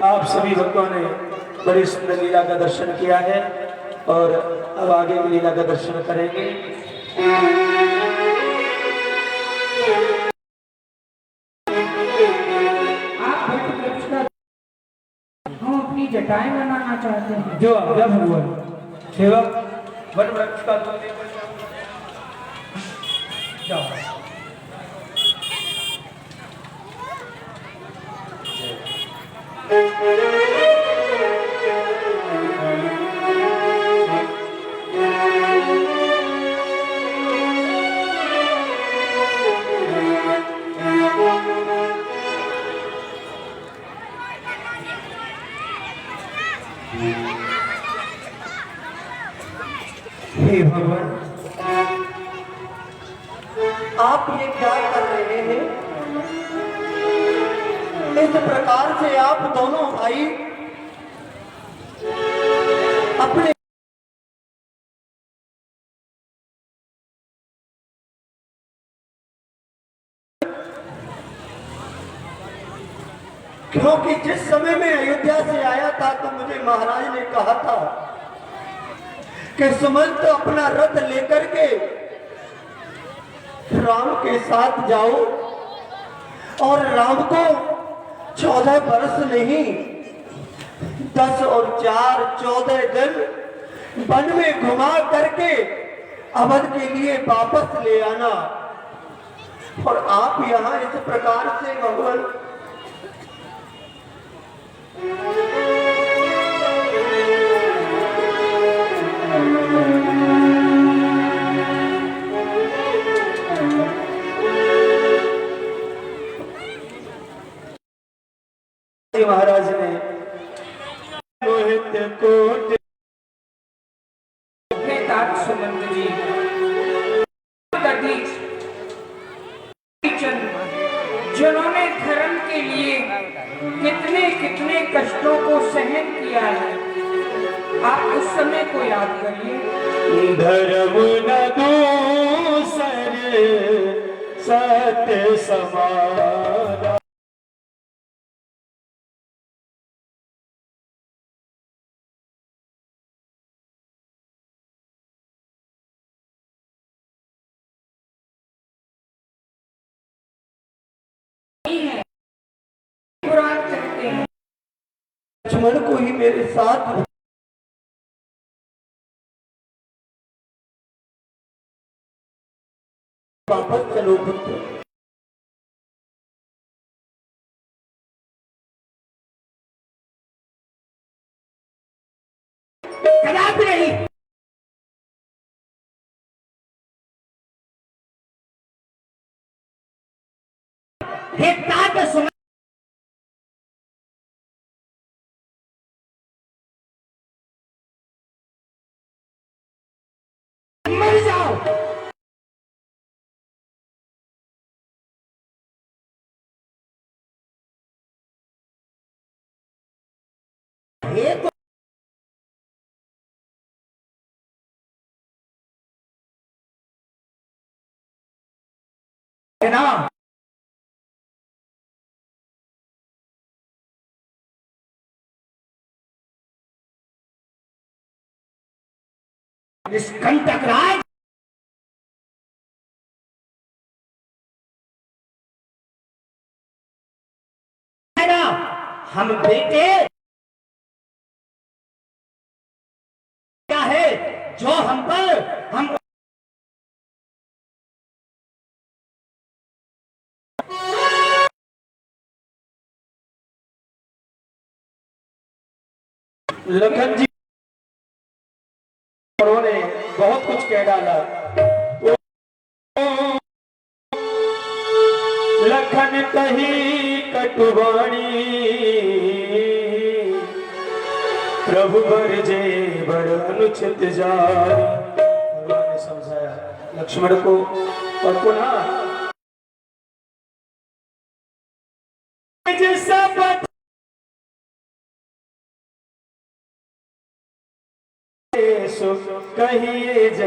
आप सभी भक्तों ने बड़ी सुंदर लीला का दर्शन किया है और अब आगे की लीला का दर्शन करेंगे। हम अपनी जटाएं बनाना चाहते हैं। जो अभ्या भगवान सेवक वन वृक्ष का दूध लेकर जाओ। भगवान, आप ये क्या कर रहे हैं? इस प्रकार से आप दोनों भाई अपने क्योंकि जिस समय मैं अयोध्या से आया था तो मुझे महाराज ने कहा था कि सुमंत अपना रथ लेकर के राम के साथ जाओ और राम को 14 वर्ष नहीं 10 और 4 14 दिन वन में घुमा करके अवध के लिए वापस ले आना। और आप यहाँ इस प्रकार से भगवान महाराज ने मोहित कोट तात सुमंत जी जिन्होंने धर्म के लिए कितने कितने कष्टों को सहन किया है, आप उस समय को याद करिए। धर्म न दूसर सत्य समाना, कुरान कहते हैं लक्ष्मण को ही मेरे साथ वापस चलो पुत्र। कदापि नहीं। हे तात सुमंत, मर जाओ। ये तो है ना, निष्कंटक राज है ना, हम बेटे क्या है जो हम पर हम लखन जी उन्होंने बहुत कुछ कह डाला। लखन कही कटुवाणी, प्रभु बर जे बड़ अनुचित जानी। भगवान ने समझाया लक्ष्मण को और पुनः सब कहिए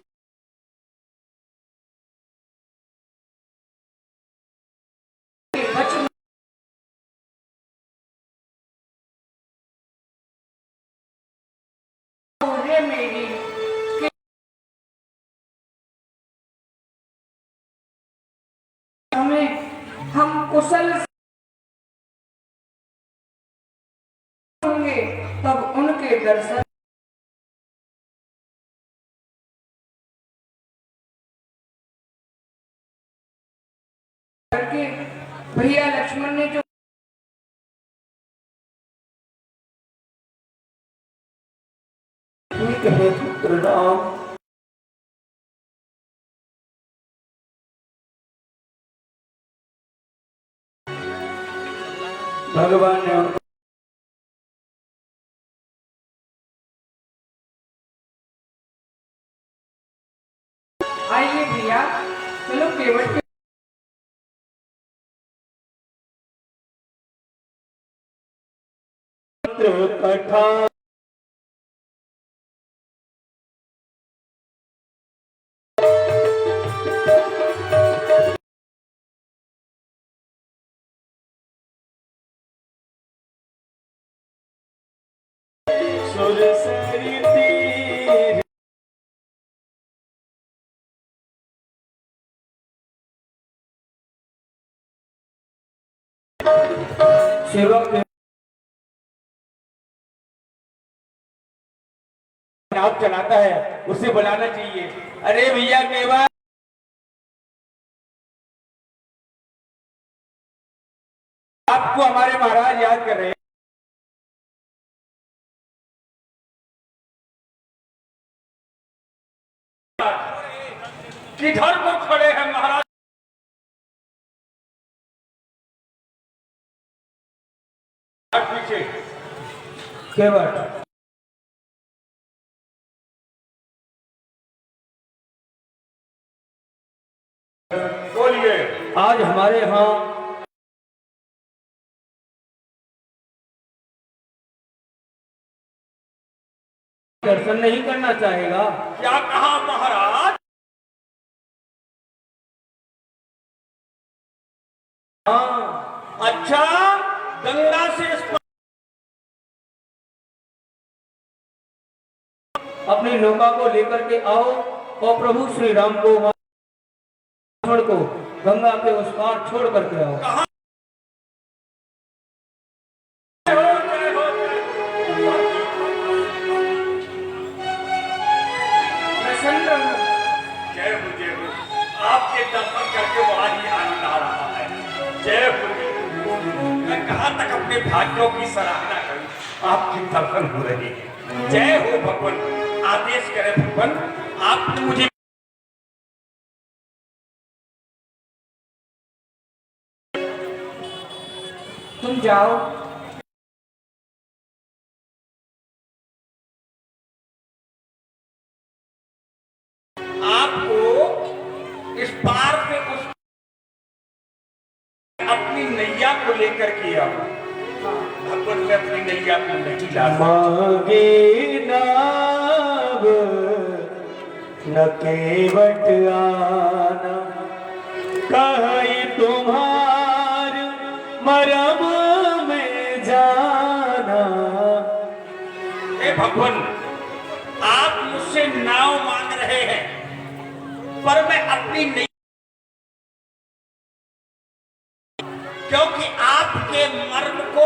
मेरी हमें हम कुशल होंगे तब उनके दर्शन करके भैया लक्ष्मण ने जो ठीक है पुत्र राम, भगवान ने उनको आइए भैया, चलो केवट के कथा सुर सरिती सेवक नाव चलाता है, उसे बुलाना चाहिए। अरे भैया केवल आपको हमारे महाराज याद कर रहे हैं। किधर को खड़े हैं महाराज? पीछे केवट बोलिए। आज हमारे यहाँ दर्शन नहीं करना चाहेगा? क्या कहा महाराज? हाँ, अच्छा, गंगा से अपनी नौका को लेकर के आओ और प्रभु श्री राम को लक्ष्मण को गंगा के उस पार छोड़ करके आओ। जय हो जय हो, आपके दर्शन करके बड़ा ही आनंद आ रहा है। जय हो। मैं कहाँ तक अपने भाग्यों की सराहना करूं, आपकी दर्शन हो रही है। जय हो भगवान, आदेश करें भगवान, आपने मुझे तुम जाओ। आपको इस पार से उस अपनी नैया को लेकर के आओ। भगवान में अपनी नैया को नहीं ला मांगे नाव न केवट आना, कहीं तुम्हार मरम में जाना। हे भगवान, आप मुझसे नाव मांग रहे हैं, पर मैं अपनी नहीं, क्योंकि आपके मर्म को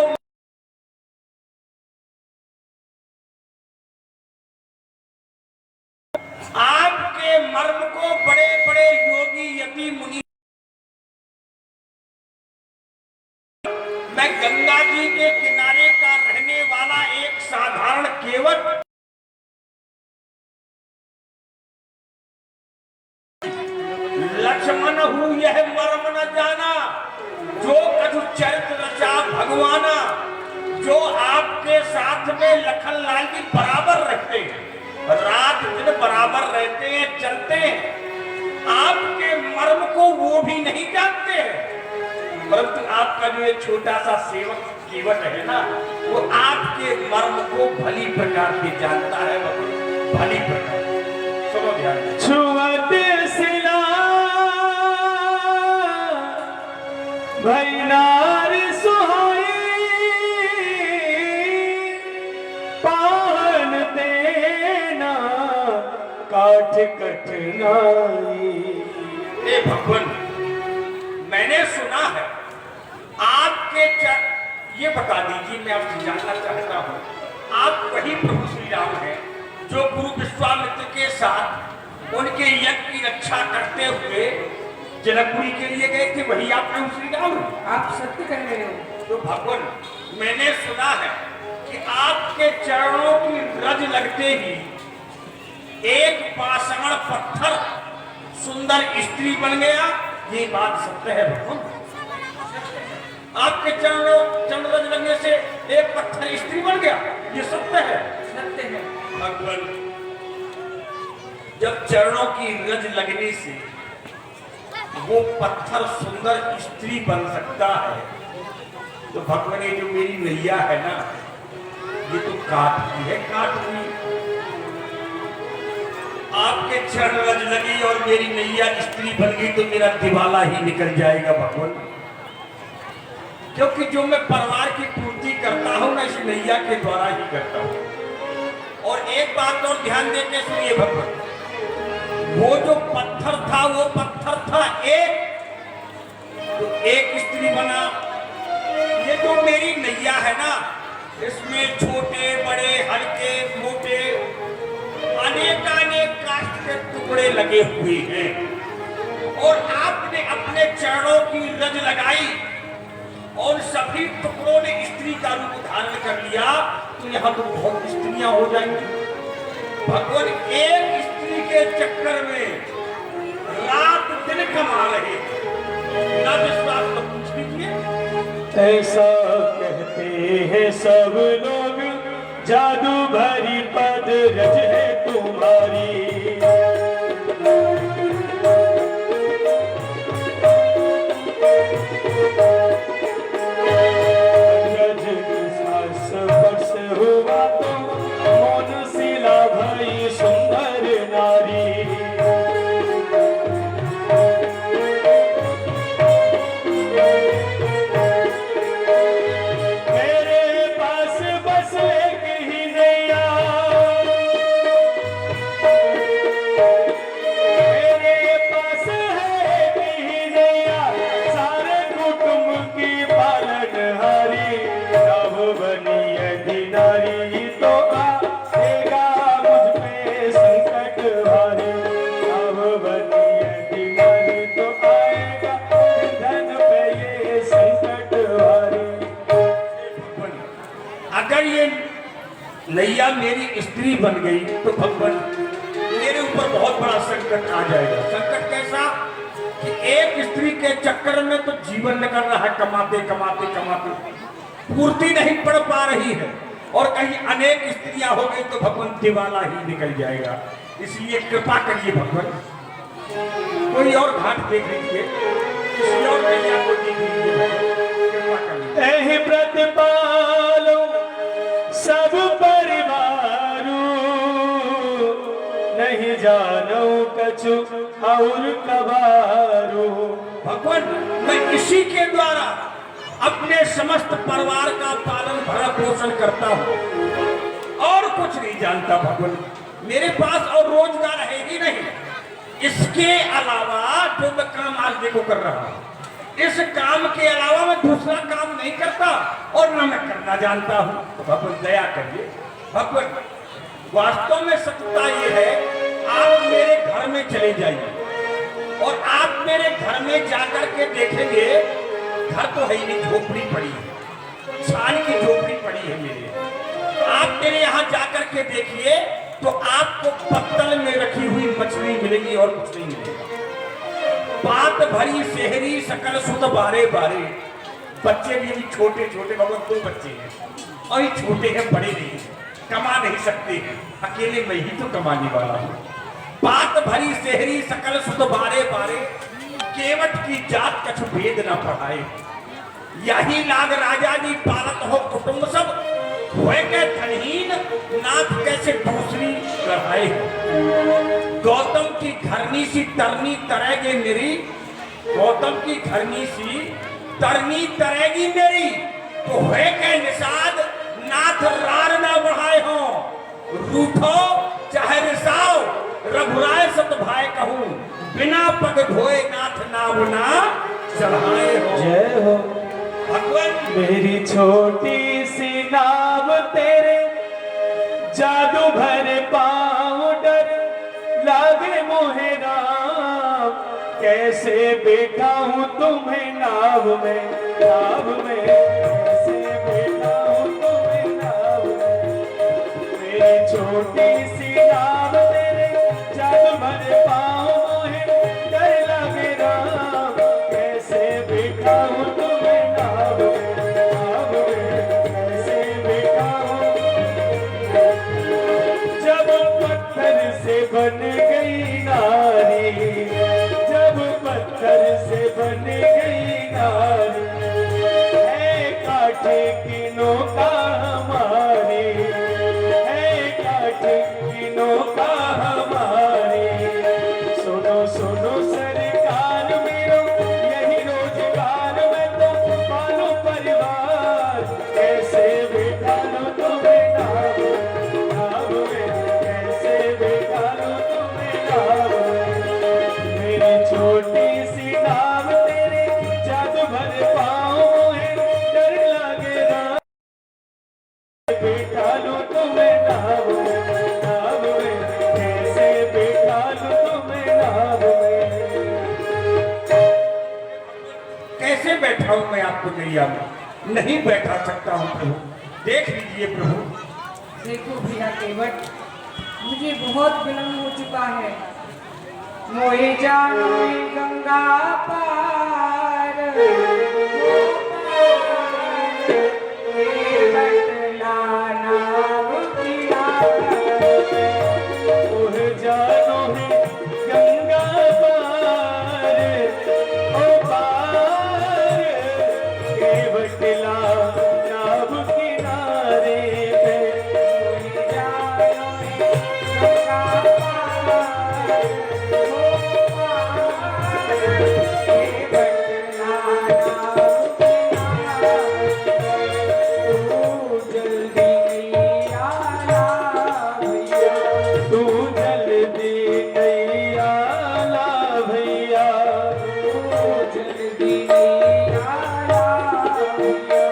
बड़े बड़े योगी यति मुनि, मैं गंगा जी के किनारे का रहने वाला एक साधारण केवट लक्ष्मण हूं, यह मर्म न जाना, जो कछु चरित्र रचा भगवाना। जो आपके साथ में लखन लाल जी बराबर रहते हैं, रात दिन बराबर रहते हैं, चलते हैं, आपके मर्म को वो भी नहीं जानते हैं, परंतु आपका जो एक छोटा सा सेवक केवट है ना, वो आपके मर्म को भली प्रकार से जानता है, भली प्रकार। सुनो ध्यान, छुअते सिला भैनार सुहाई, पावन देना काठ कठिनाई। हे भगवान, मैंने सुना है आपके ये बता दीजिए, मैं आपसे जानना चाहता हूँ, आप वही प्रभु श्री राम हैं जो गुरु विश्वामित्र के साथ उनके यज्ञ की रक्षा करते हुए जनकपुरी के लिए गए थे? वही आप प्रभु श्री राम? आप सत्य कह रहे हो। तो भगवान, मैंने सुना है कि आपके चरणों की रज लगते ही एक पाषाण पत्थर सुंदर स्त्री बन गया। ये बात सत्य है भगवान? आपके चरण रज लगने से एक पत्थर स्त्री बन गया, ये सत्य है? सत्य है भगवान, जब चरणों की रज लगने से वो पत्थर सुंदर स्त्री बन सकता है, तो भगवान ये जो मेरी नैया है ना, ये तो काट की है, काट हुई। आपके चरण रज लगी और मेरी नैया स्त्री बन गई तो मेरा दिवाला ही निकल जाएगा भगवान। क्योंकि जो मैं परिवार की पूर्ति करता हूं मैं इस नैया के द्वारा ही करता हूं। और एक बात और ध्यान देके सुनिए भगवान, वो जो पत्थर था वो पत्थर था एक, तो एक स्त्री बना। ये जो मेरी नैया है ना, इसमें छोटे बड़े हल्के मोटे अनेकानेक काष्ठ के टुकड़े लगे हुए हैं। और आपने अपने चरणों की रज लगाई और सभी टुकड़ों ने स्त्री का रूप धारण कर लिया, तो यहाँ तो बहुत स्त्रियां हो जाएंगी। भगवान एक स्त्री के चक्कर में रात दिन कमा रहे हैं। ना विश्वास तो पूछ लीजिए। ऐसा कहते हैं सब लोग, जादू भरी पद रज है तुम्हारी। रज सांस स्पर्श हुआ तो मौन शिला भई सुंदर नारी। अगर ये नैया मेरी स्त्री बन गई तो भगवान मेरे ऊपर बहुत बड़ा संकट आ जाएगा। संकट कैसा कि एक स्त्री के चक्कर में तो जीवन निकल रहा है, कमाते कमाते कमाते पूर्ति नहीं पड़ पा रही है, और कहीं अनेक स्त्रियां हो गई तो भगवान दिवाला ही निकल जाएगा। इसलिए कृपा करिए भगवान, कोई और घाट देख लीजिए, किसी और नैया को देख लीजिए, कृपा करिए। एहि प्रतिपालो सब परिवारू, नहीं जानो कछु और कबारू। भगवान मैं इसी के द्वारा अपने समस्त परिवार का पालन भरण पोषण करता हूँ और कुछ नहीं जानता भगवान। मेरे पास और रोजगार है ही नहीं, इसके अलावा जो मैं काम आज देखो कर रहा हूँ, इस काम के अलावा मैं दूसरा काम नहीं करता और न मैं करना जानता हूँ। तो भगवान दया करिए। भगवान वास्तव में सत्यता ये है, आप मेरे घर में चले जाइए और आप मेरे घर में जाकर के देखेंगे, घर तो है ही नहीं, झोपड़ी पड़ी है, छान की झोपड़ी पड़ी है मेरे। आप मेरे यहाँ जाकर के देखिए तो आपको पत्तल में रखी हुई मछली मिलेगी और कुछ नहीं मिलेगा। बात भरी शहरी सकल सुत बारे बारे। बच्चे भी छोटे छोटे, भगवान 2 बच्चे हैं और ये छोटे हैं, बड़े नहीं हैं, कमा नहीं सकते हैं, अकेले मैं ही तो कमाने वाला हूँ। बात भरी शहरी सकल सुत बारे बारे, केवट की जात कछु भेद न पढ़ाए। यही लाग राजा जी पालत हो कुटुंब सब, हुए के धनहीन नाथ कैसे दूसरी कढ़ाए। गौतम की घरनी सी तरनी तरेगी मेरी, गौतम की घरनी सी तरनी तरेगी मेरी, तो हुए के निषाद नाथ रार ना बढ़ाए हो। रूठो चाहे रिसाओ रघुराय सत भाई कहूँ, बिना पग धोए नाथ नाम ना चढ़ाए हो। जय हो भगवान मेरी छोटी सी नाव तेरे, जादू भरे पाउडर लागे मोहे राम। कैसे बैठा हूँ तुम्हें नाव में, नाव में कैसे बैठा हूँ तुम्हें नाव में। मेरी छोटी सी नाव तेरे, जादू भरे पाँव मोहे डर लागे राम। कैसे बैठा हूँ तुम्हें नाव में, नाव में कैसे बैठा हूँ। जब पत्थर से बन गई सुनो सरकार मेरो यही रोजगार में तो पालो परिवार कैसे बिठा लो तुम्हें नाव में कैसे बिठा लो तुम्हें नाव में मेरी छोटी सी नाव तेरे जादू भर पाँव है डर लगे राम बिठा लो तुम्हें नाव में कैसे बिठा लो तुम्हें नाव में कैसे बैठाऊं मैं आपको नैया में? नहीं बैठा सकता हूं प्रभु, देख लीजिए प्रभु। देखो भैया केवट, मुझे बहुत विलम्ब हो चुका है। मोहे जानो है गंगा पार, केवट नाव किनारे। ओह जानो है गंगा पार ओ पार केवट नाव किनारे पे मोहे जानो है गंगा पार, ओ पार, केवट नाव किनारे। तू जल्दी नैया ला भैया, तू जल्दी जल्दी नैया नैया ला भैया,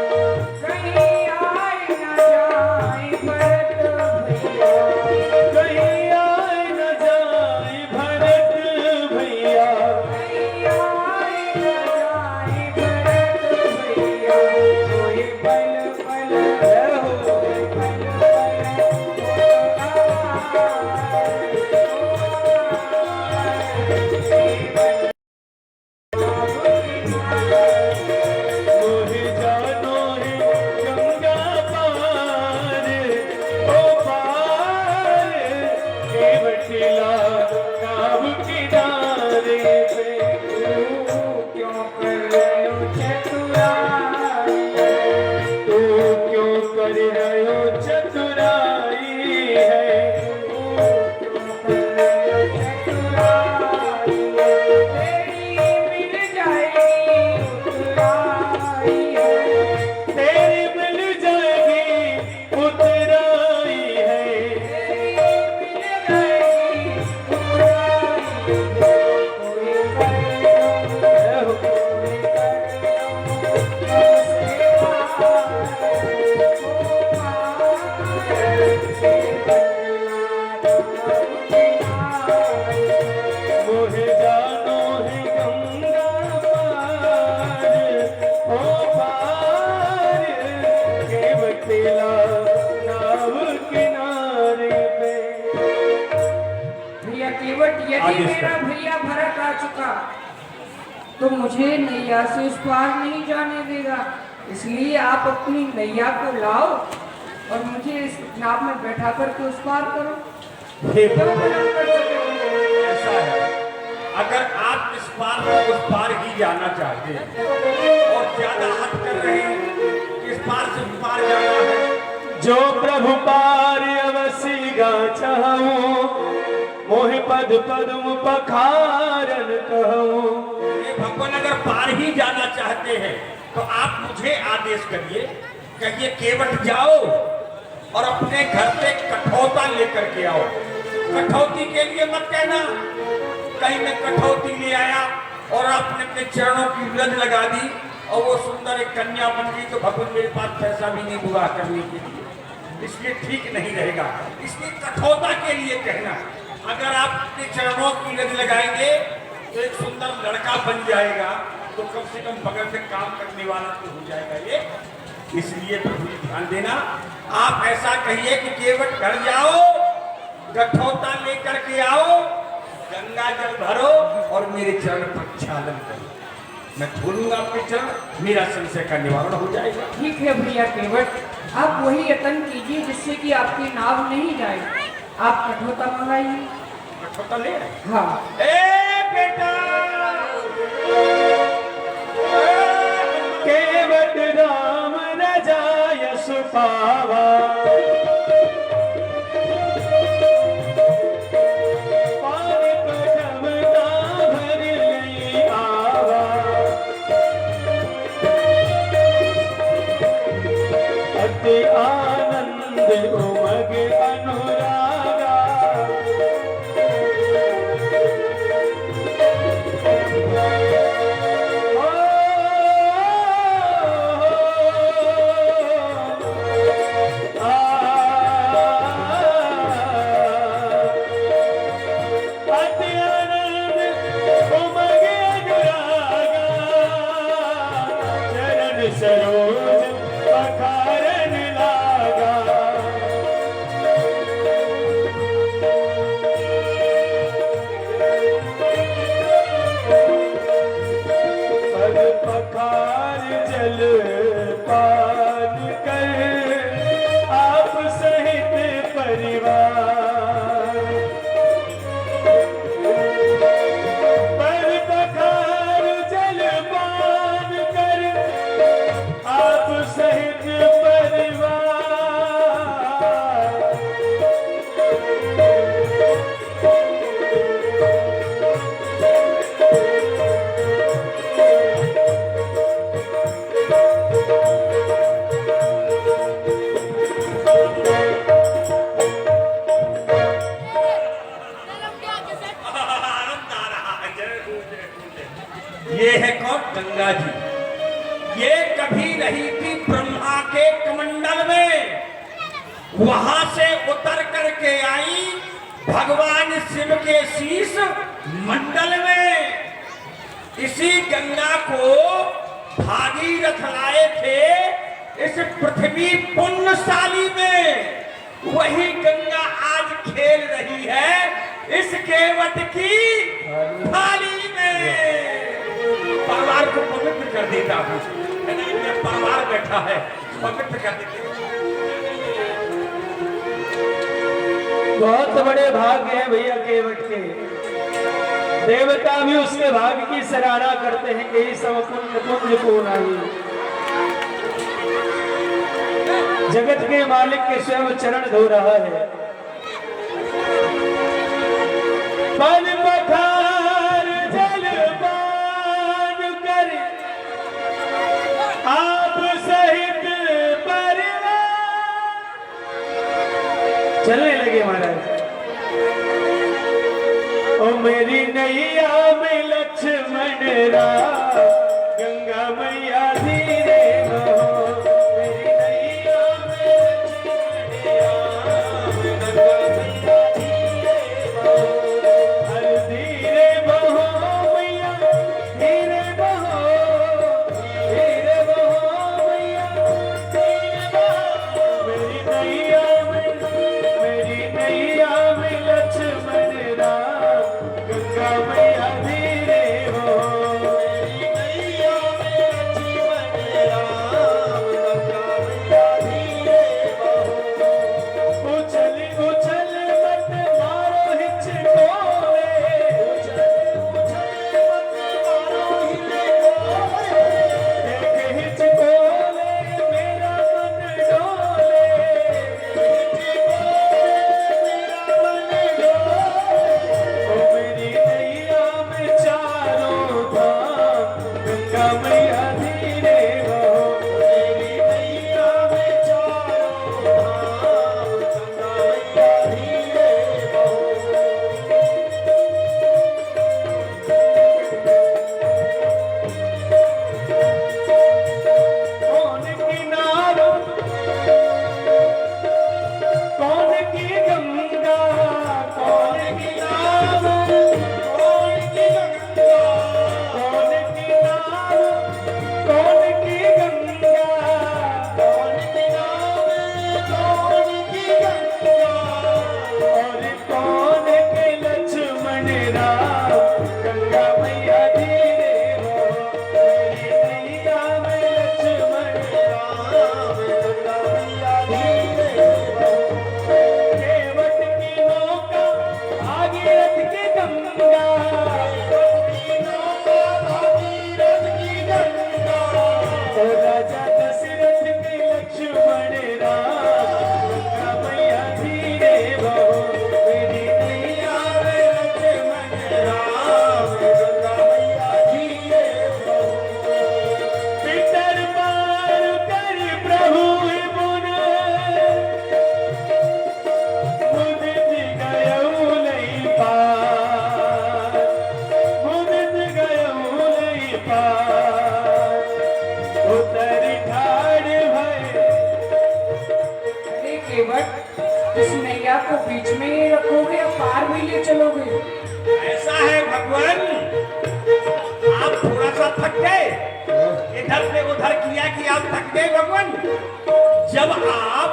कहीं आए न जाए भरत भैया, कहीं आए न जाए भरत भैया कहीं आए न जाए भरत भैया। कोई पल पल रहो, पल मोहे जानो है गंगा पार ओ पार केवट नाव किनारे पे क्यों कर रहे हो चतुराई, तू क्यों कर रहे हो चतुराई है क्यों कर रहे हो चतुराई, तेरी मिल जाएगी उतराई है, तेरी मिल जाएगी उतराई है तेरी मिल जाएगी उतराई है। कोई कर लो, कोई मोहे जानो है गंगा पार ओ पार केवट नाव किनारे पे भैया केवट, यदि आगे मेरा सर। भैया भरत आ चुका तो मुझे नैया से उस पार नहीं जाने देगा। इसलिए आप अपनी नैया को लाओ और मुझे इस नाव में बैठा करके उस पार करो। हे क्यों प्रभु, मना कर सके हो? ऐसा है, अगर आप इस पार से उस पार ही जाना चाहते हैं और ज्यादा हट कर रहे हैं कि इस पार से उस पार जाना है, जो प्रभु पार अवसी गा चाहूं मोहि पद पद्म पखारन कहूं ये भगवान अगर पार ही जाना चाहते हैं तो आप मुझे आदेश करिए, कहिए केवट जाओ और अपने घर से कठौता लेकर के आओ। कठौती के लिए मत कहना कहीं मैं कठौती ले आया और आपने अपने चरणों की रज लगा दी और वो सुंदर एक कन्या बन गई तो भगवान मेरे पास पैसा भी नहीं हुआ करने के लिए, इसलिए ठीक नहीं रहेगा। इसलिए कठौता के लिए कहना, अगर आप अपने चरणों की रज लगाएंगे तो एक सुंदर लड़का बन जाएगा, तो कम से कम बगल से काम करने वाला तो हो जाएगा ये। इसलिए प्रभु जी ध्यान देना, आप ऐसा कहिए कि केवट घर जाओ, कठौता लेकर के आओ, गंगा जल भरो और मेरे चरण प्रक्षालन करो। मैं छोड़ूंगा आपके चरण, मेरा संशय का निवारण हो जाएगा। ठीक है भैया केवट, आप वही यत्न कीजिए जिससे कि आपकी नाव नहीं जाए। आप कठौता मंगाइए। कठौता ले आए। हाँ। ए बेटा, केवट राम न जाय सुपावा पानी पटम ना ये है कौन? गंगा जी। ये कभी रही थी ब्रह्मा के कमंडल में, वहां से उतर करके आई भगवान शिव के शीश मंडल में। इसी गंगा को भागीरथ लाए थे इस पृथ्वी पुण्यशाली में। वही गंगा आज खेल रही है इस केवट की थाली में। परिवार को पवित्र कर देता हूँ, परिवार बैठा है, पवित्र कर देते। बहुत बड़े भाग्य हैं भैया केवट के। देवता भी उसके भाग्य की सराहना करते हैं कि यही सब पुण्य को नहीं। जगत के मालिक के स्वयं चरण धो रहा है। पन पठार जल पान कर आप सहित परिवार चलने लगे महाराज। ओ मेरी नैया में लक्ष्मण राम, गंगा मैया धीरे बहो। मेरी नैया में लक्ष्मण राम, गंगा मैया धीरे बहो। हर धीरे बहो मैया, धीरे बहो, धीरे बहो मैया, धीरे बहो। मेरी नैया में लक्ष्मण राम, गंगा मैया धीरे हो। मेरी नैया में लक्ष्मण राम, गंगा मैया धीरे हो। उछल उछल मत मारो हिचकोले, उछल उछल मत मारो हिचकोले। एक हिचकोले मेरा मन डोले, मेरा मन डोले। ओ मेरी नैया में चारों धाम, गंगा मैया धीरे बहो। मेरी नैया में चारों धाम, गंगा मैया धीरे बहो। कौन किनारो, कौन की गंगा, कौन किनारो, कौन की गंगा, कौन किनारो, कौन की गंगा, कौन किनारो, कौन की गंगा। और कौन के लक्ष्मण राम, गंगा मैया धीरे हो। मेरी नैया में लक्ष्मण राम, गंगा मैया धीरे हो। केवट की नौका भागीरथ की गंगा, केवट की नौका भागीरथ की गंगा। ओ राजा दशरथ के लक्ष्मण राम, गंगा मैया धीरे हो। मेरी नैया में लक्ष्मण राम, गंगा मैया धीरे हो। पितर पार कर प्रभु मुन, मुदित गयौ लई पार, मुदित गयौ लई पार। उतर ठाड़ भय। अरे केवट, इस नैया को बीच में ही रखोगे या पार भी ले चलोगे? ऐसा है भगवान, आप थोड़ा सा थक गए, इधर से उधर किया कि आप थक गए भगवान। जब आप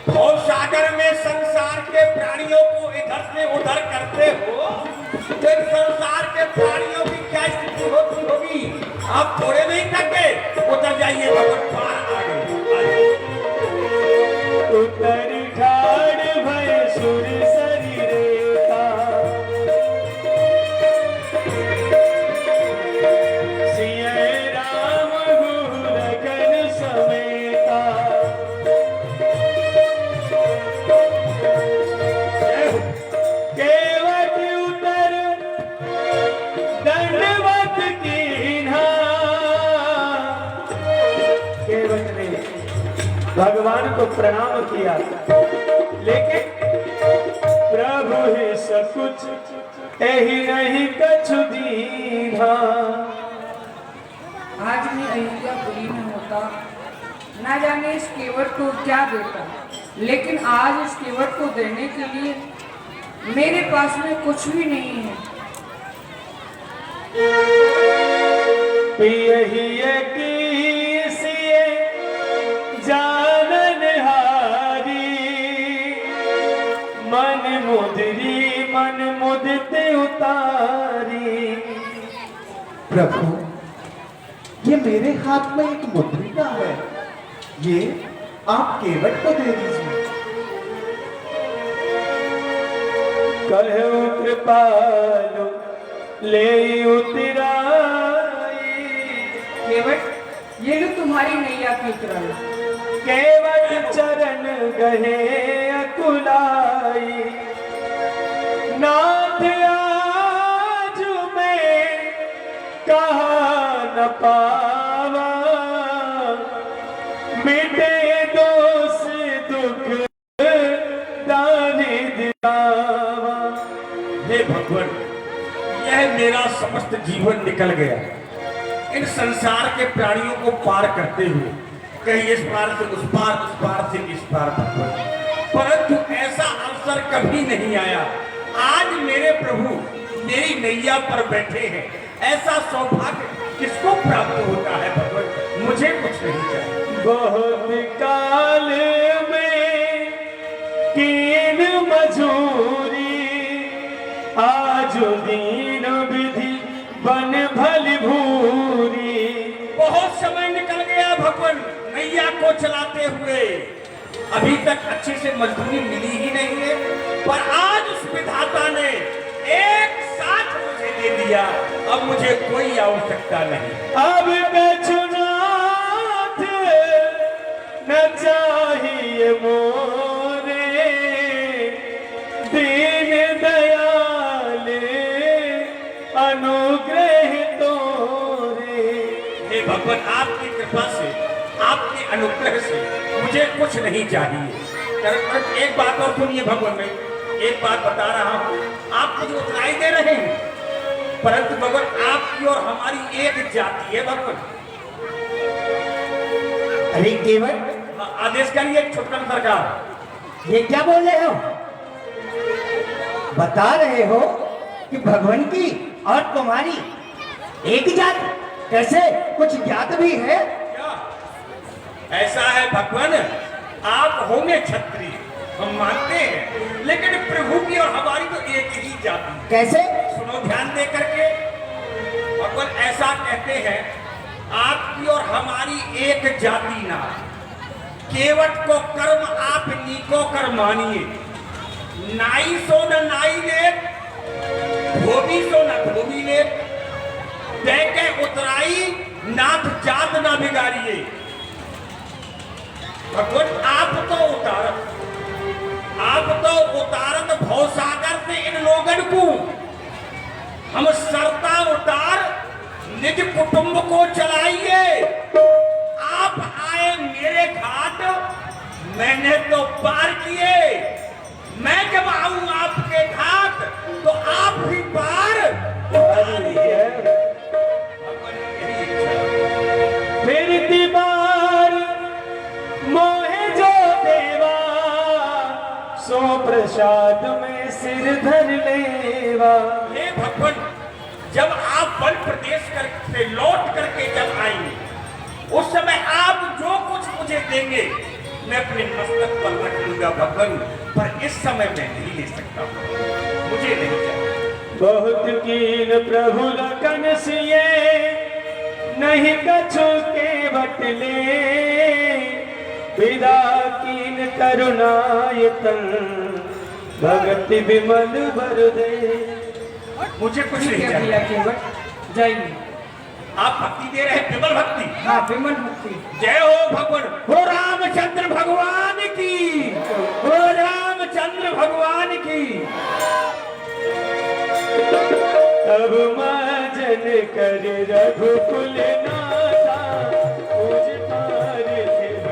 भव सागर में संसार के प्राणियों को इधर से उधर करते हो, तो इन संसार के प्राणियों की क्या स्थिति होती होगी? आप थोड़े नहीं थक गए, उधर जाइए भगवान, पार आ गए। उतर ठाड़ भय सुर शरीरेता, सिय राम गुरगन समेता। केवट उतर दंडवत कीन्हा। केवट ने भगवान को प्रणाम किया, लेकिन प्रभु ही सब कुछ यही नहीं कछु दीन्हा। ना जाने इस केवट को क्या देता, लेकिन आज इस केवट को देने के लिए मेरे पास में कुछ भी नहीं है। यही सिए जानन हारी, मन मुदते उतारी। प्रभु, ये मेरे हाथ में एक मुद्रिका है, ये आप केवट को दे दीजिए। कहूँ कृपालु ले उतराई, केवट, ये लो तुम्हारी नैया की उतराई। केवट चरण गहे अकुलाई। नाथ आज मैं कहा न पावा, मिटे दोष दुख दानी दिलावा। हे भगवान, यह मेरा समस्त जीवन निकल गया इन संसार के प्राणियों को पार करते हुए, कहीं इस पार से उस पार से इस पार भगवान, परंतु ऐसा अवसर कभी नहीं आया। आज मेरे प्रभु मेरी नैया पर बैठे हैं, ऐसा सौभाग्य किसको प्राप्त होता है भगवान? मुझे कुछ नहीं चाहिए। बहुत काल में कीन मजूरी, आज दीन विधि बन भली भूरी। बहुत समय निकल गया भगवान नैया को चलाते हुए, अभी तक अच्छे से मजदूरी मिली ही नहीं है, पर आज उस विधाता ने एक साथ मुझे दे दिया, अब मुझे कोई आवश्यकता नहीं। अब कछुनाथ न चाहिए मोरे, दीन दयाल अनुग्रह तोरे। हे भगवान, आपकी कृपा से, आपके अनुग्रह से मुझे कुछ नहीं चाहिए। एक बात और सुनिए भगवान, मैं एक बात बता रहा हूँ, आप मुझे उतराई दे रहे हैं, परंतु भगवान आपकी और हमारी एक जाति है भगवान। अरे केवट, आदेश करिए छुटकन सरकार। ये क्या बोल रहे हो? बता रहे हो कि भगवान की और तुम्हारी एक जात? कैसे, कुछ ज्ञात भी है? क्या ऐसा है भगवान? आप होंगे क्षत्रिय, हम मानते हैं, लेकिन प्रभु की और हमारी तो एक ही जाति है। कैसे? सुनो ध्यान दे करके, भगवान ऐसा कहते हैं, आपकी और हमारी एक जाति ना, केवट को कर्म आप नीको कर मानिए, नाई सो न नाई ले, धोबी सो न धोबी ले, दे के उतराई नाथ जात ना बिगाड़िए। भगवान आप तो उतारत भवसागर से इन लोगन को, हम सरता उतार निज कुटुंब को चलाइए। आप आए मेरे घाट, मैंने तो पार किए, मैं जब आऊं आपके घाट तो आप भी पार उतारिए। फिर दीवार मोहे जो देवा, सो प्रसाद में सिर धर लेवा। हे भगवान, जब आप वन प्रदेश से लौट करके जब आएंगे, उस समय आप जो कुछ मुझे देंगे मैं अपने मस्तक पर रख लूंगा भगवान, पर इस समय मैं नहीं ले सकता, मुझे नहीं चाहिए। बहुत कीन प्रभु लखन सिए, नहीं कछु के बटले, विदा कीन करुणायतन, भगति विमल भर दे। मुझे कुछ ठीक नहीं है चाहिए। भैया केवट, जाइए। आप भक्ति दे रहे हैं, विमल भक्ति। हाँ, विमल भक्ति। जय हो भगवान, हो रामचंद्र भगवान की, हो रामचंद्र भगवान की। तब माजन कर रघुकुल नाथा, पूज पार थिर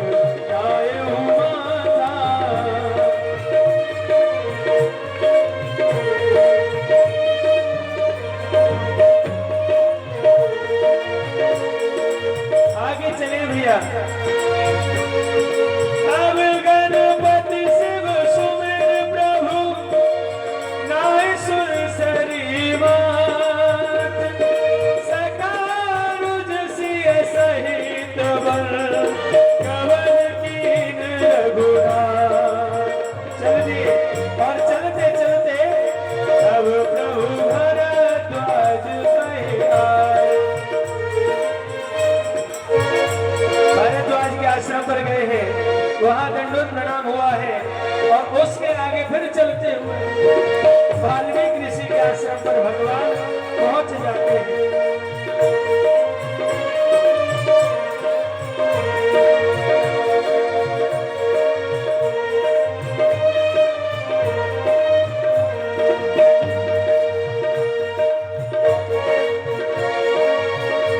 जाय माता। आगे चले भैया। वाल्मीकि ऋषि के आश्रम पर भगवान पहुंच जाते हैं।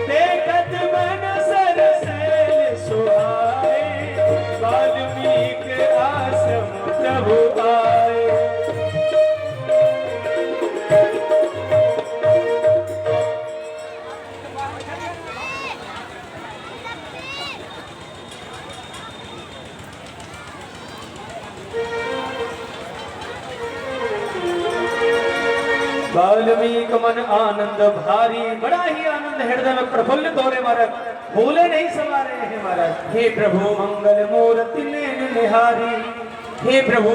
देखत मन सरसेल सुहाए, वाल्मीकि आश्रम प्रभु आए। वाल्मीकि मन आनंद भारी, बड़ा ही आनंद हृदय में प्रफुल्लित हो रहे महाराज, भूले नहीं समा रहे हैं महाराज। हे प्रभु मंगल मूर्ति नैन निहारी, हे प्रभु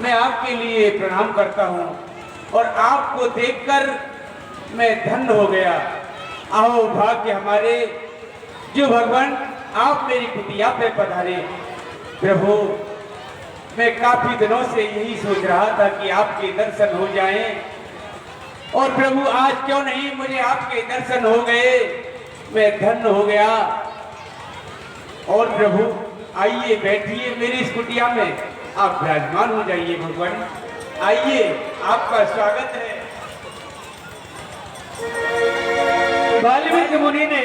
मैं आपके लिए प्रणाम करता हूँ और आपको देखकर मैं धन्य हो गया। आओ भाग्य हमारे जो भगवान आप मेरी कुटिया पे पधारे। प्रभु मैं काफी दिनों से यही सोच रहा था कि आपके दर्शन हो जाएं, और प्रभु आज क्यों नहीं मुझे आपके दर्शन हो गए, मैं धन्य हो गया। और प्रभु आइए बैठिए मेरी इस कुटिया में, आप विराजमान हो जाइए भगवान, आइए आपका स्वागत है। वाल्मीकि मुनि ने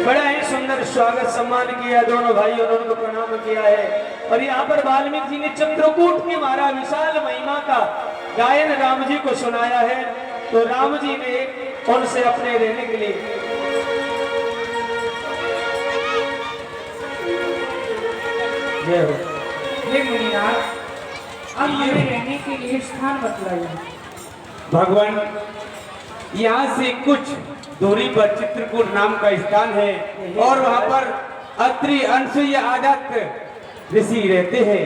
बड़ा ही सुंदर स्वागत सम्मान किया, दोनों भाइयों ने उनको प्रणाम किया है। और यहाँ पर वाल्मीकि जी ने चित्रकूट की मारा विशाल महिमा का गायन राम जी को सुनाया है। तो राम जी ने उनसे अपने रहने के लिए जय हो। हे मुनिनाथ, अब हमें रहने के लिए स्थान बतलाइए। भगवान यहाँ से कुछ दूरी पर चित्रकूट नाम का स्थान है और वहाँ पर अत्रि अनसुईया आदित्य ऋषि रहते हैं।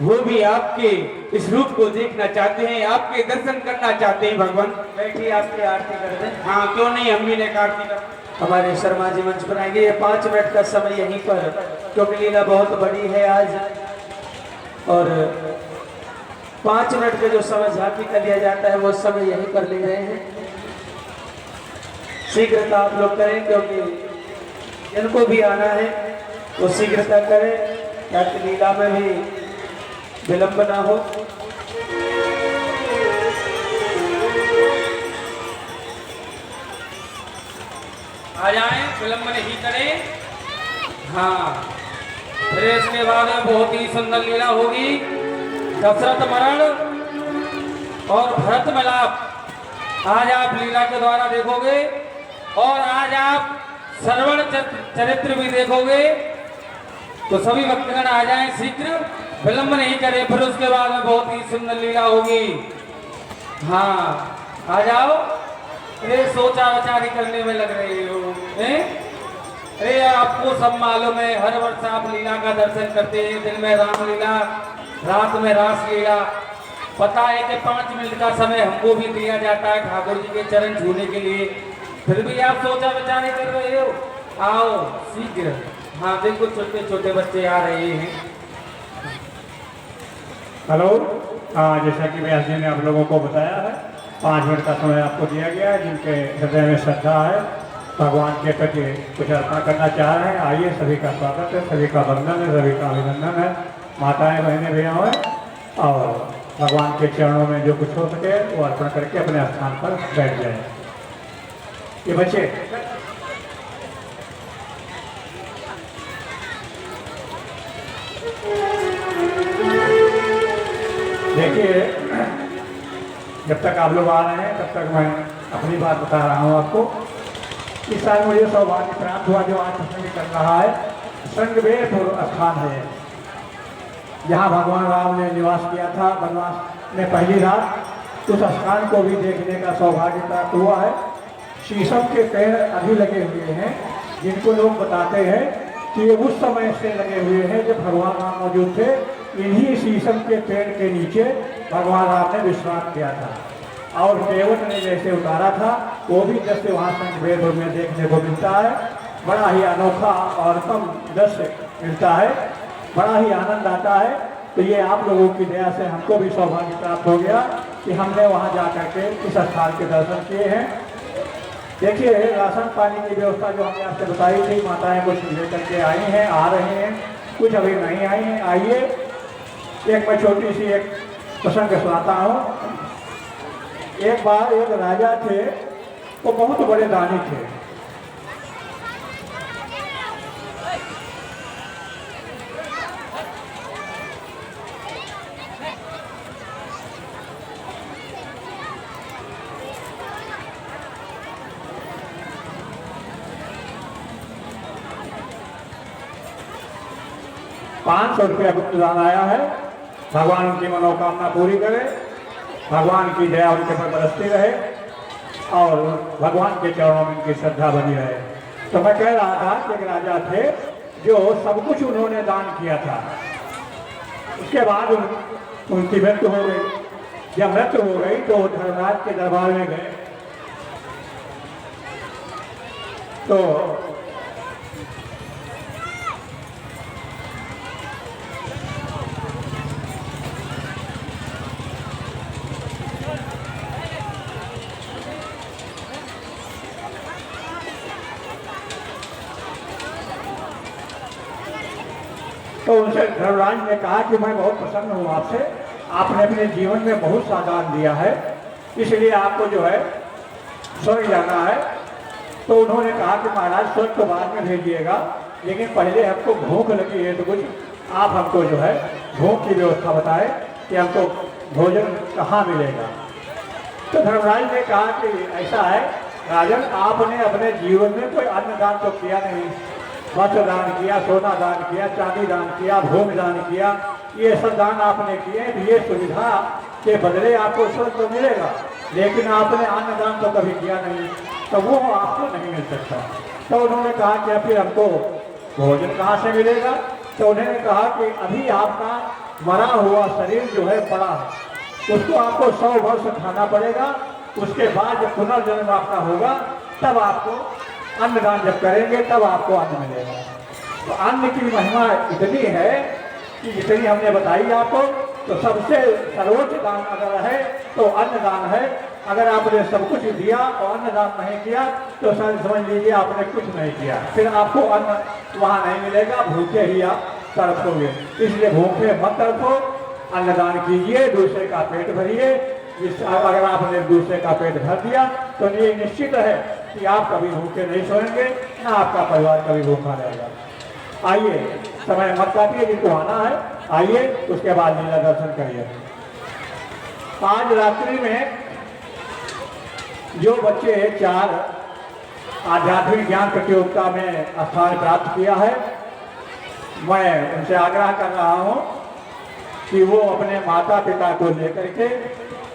वो भी आपके इस रूप को देखना चाहते हैं, आपके दर्शन करना चाहते हैं। भगवान बैठिए, आपकी आरती कर दें। हाँ क्यों नहीं, हम भी ने आरती कर। हमारे शर्मा जी मंच पर आएंगे। ये 5 मिनट का समय यहीं पर, क्योंकि लीला बहुत बड़ी है आज, और 5 मिनट के जो समय झांकी कर लिया जाता है वो समय यहीं पर ले रहे हैं। शीघ्रता आप लोग करें, क्योंकि जिनको भी आना है वो शीघ्रता करें ताकि लीला में भी विलंब ना हो। आ जाएं, विलंब नहीं करें। हाँ, फिर इसके बाद बहुत ही सुंदर लीला होगी। दशरथ मरण और भरत मिलाप आज आप लीला के द्वारा देखोगे, और आज आप श्रवण चरित्र भी देखोगे। तो सभी भक्तगण आ जाएं, शीघ्र विलंब नहीं करें, फिर उसके बाद में बहुत ही सुंदर लीला होगी। हाँ आ जाओ। अरे सोचा विचारी करने में लग रही हो, अरे आपको सब मालूम है, हर वर्ष आप लीला का दर्शन करते हैं। दिन में राम लीला, रात में रास लीला। पता है कि 5 मिनट का समय हमको भी दिया जाता है ठाकुर जी के चरण छूने के लिए, फिर भी आप सोचा विचारी कर रहे हो। आओ शीघ्र। हाँ देखो छोटे छोटे बच्चे आ रहे हैं। हेलो, हाँ जैसा कि व्यास जी ने आप लोगों को बताया है, 5 मिनट का समय आपको दिया गया है। जिनके हृदय में श्रद्धा है, भगवान के प्रति कुछ अर्पण करना चाह रहे हैं, आइए। सभी का स्वागत है, सभी का वंदन है, सभी का अभिनंदन है। माताएं बहनें भैया हैं, और भगवान के चरणों में जो कुछ हो सके वो अर्पण करके अपने स्थान पर बैठ जाए। ये बच्चे देखिए, जब तक आप लोग आ रहे हैं तब तक मैं अपनी बात बता रहा हूँ आपको। इस साल मुझे सौभाग्य प्राप्त हुआ, जो आज प्रसंग कर रहा है, श्रृंगवेरपुर स्थान है, जहाँ भगवान राम ने निवास किया था वनवास में पहली रात। उस स्थान को भी देखने का सौभाग्य प्राप्त हुआ है। शीशम के पेड़ अभी लगे हुए हैं, जिनको लोग बताते हैं कि ये उस समय से लगे हुए हैं जब भगवान राम मौजूद थे। इन्हीं शीशम के पेड़ के नीचे भगवान राम ने विश्राम किया था, और देवत ने जैसे उतारा था वो भी दृश्य वहाँ श्रृंगवेरपुर में देखने को मिलता है। बड़ा ही अनोखा और कम दृश्य मिलता है, बड़ा ही आनंद आता है। तो ये आप लोगों की दया से हमको भी सौभाग्य प्राप्त हो गया कि हमने वहाँ जा करके इस स्थान के दर्शन किए हैं। देखिए, राशन पानी की व्यवस्था जो हमने आपसे बताई थी, माताएं कुछ लेकर के आई हैं, आ रहे हैं, कुछ अभी नहीं आई हैं। आइए, एक मैं छोटी सी एक प्रसंग सुनाता हूँ। एक बार एक राजा थे, वो बहुत बड़े दानी थे। ₹500 गुप्तदान आया है। भगवान उनकी मनोकामना पूरी करे, भगवान की दया उनके पर बरसती रहे और भगवान के चरणों में उनकी श्रद्धा बनी रहे। तो मैं कह रहा था कि एक राजा थे जो सब कुछ उन्होंने दान किया था। उसके बाद उनकी मृत्यु हो गई। जब मृत्यु हो गई तो धर्मराज के दरबार में गए तो उनसे धर्मराज ने कहा कि मैं बहुत प्रसन्न हूँ आपसे, आपने अपने जीवन में बहुत सा दान दिया है, इसलिए आपको जो है स्वर्ग जाना है। तो उन्होंने कहा कि महाराज स्वर्ग तो बाद में भेजिएगा, लेकिन पहले हमको भूख लगी है, तो कुछ आप हमको जो है भूख की व्यवस्था बताएं कि हमको भोजन कहाँ मिलेगा। तो धर्मराज ने कहा कि ऐसा है राजन, आपने अपने जीवन में कोई अन्न दान तो किया नहीं, वस्त्र दान किया, सोना दान किया, चांदी दान किया, भूमि दान किया, ये सब दान आपने किए, ये सुविधा के बदले आपको स्वर्ग तो मिलेगा, लेकिन आपने अन्न दान तो कभी किया नहीं, तो वो आपको नहीं मिल सकता। तो उन्होंने कहा कि फिर हमको भोजन कहाँ से मिलेगा। तो उन्होंने कहा कि अभी आपका मरा हुआ शरीर जो है पड़ा है, उसको आपको 100 वर्ष खाना पड़ेगा, उसके बाद जब पुनर्जन्म आपका होगा तब आपको अन्नदान जब करेंगे तब आपको अन्न मिलेगा। तो अन्न की महिमा इतनी है कि जितनी हमने बताई आपको, तो सबसे सर्वोच्च दान अगर है तो अन्नदान है। अगर आपने सब कुछ दिया और अन्नदान नहीं किया तो सर समझ लीजिए आपने कुछ नहीं किया, फिर आपको अन्न वहाँ नहीं मिलेगा, भूखे ही आप तड़पोगे। इसलिए भूखे मत तड़पो, अन्नदान कीजिए, दूसरे का पेट भरिए। अगर आपने दूसरे का पेट भर दिया तो ये निश्चित है कि आप कभी भूखे नहीं सोएंगे, ना आपका परिवार कभी भूखा रहेगा। आइए, समय मत काटिए, जिनको आना है आइए, उसके बाद लीला दर्शन करिए। आज रात्रि में जो बच्चे 4 आध्यात्मिक ज्ञान प्रतियोगिता में स्थान प्राप्त किया है, मैं उनसे आग्रह कर रहा हूँ कि वो अपने माता पिता को लेकर के,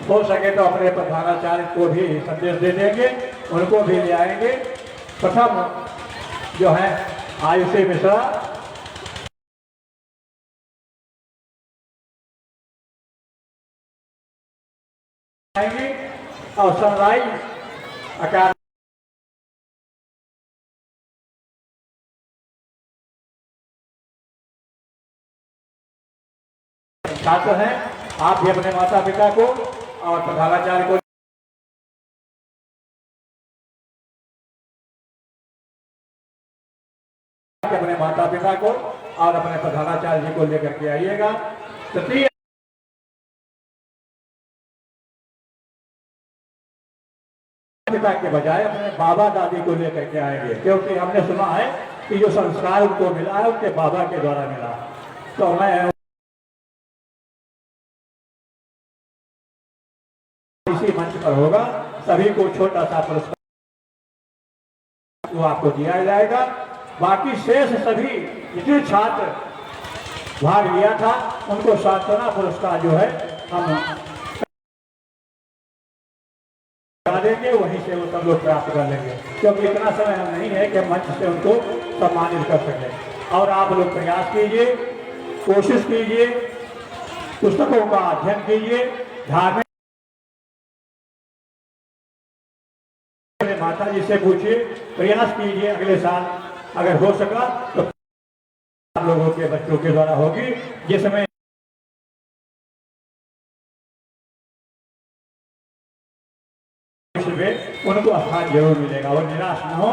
हो सके तो अपने प्रधानाचार्य को भी संदेश दे देंगे, उनको भी ले आएंगे। प्रथम जो है आयुषी मिश्रा, आएंगे और सनराइज अकादमी छात्र हैं, आप भी अपने माता पिता को और प्रधानाचार्य को अपने माता पिता को और अपने प्रधानाचार्य जी को लेकर के आइएगा। तृतीय पिता के बजाय अपने बाबा दादी को लेकर के आएंगे, क्योंकि हमने सुना है कि जो संस्कार उनको मिला है उनके बाबा के द्वारा मिला। तो मैं इसी मंच पर होगा, सभी को छोटा सा पुरस्कार वो आपको दिया जाएगा। बाकी शेष सभी जितने छात्र भाग लिया था उनको सांत्वना पुरस्कार जो है हम देंगे, वहीं से वो सब लोग प्राप्त कर लेंगे, क्योंकि इतना समय हम नहीं है कि मंच से उनको सम्मानित कर सकें। और आप लोग प्रयास कीजिए, कोशिश कीजिए, पुस्तकों का अध्ययन कीजिए, धार्मिक माता जी से पूछिए, प्रयास कीजिए। अगले साल अगर हो सका तो आप लोगों के बच्चों के द्वारा होगी, जिसमें हुए उनको स्थान जरूर मिलेगा, वो निराश न हो।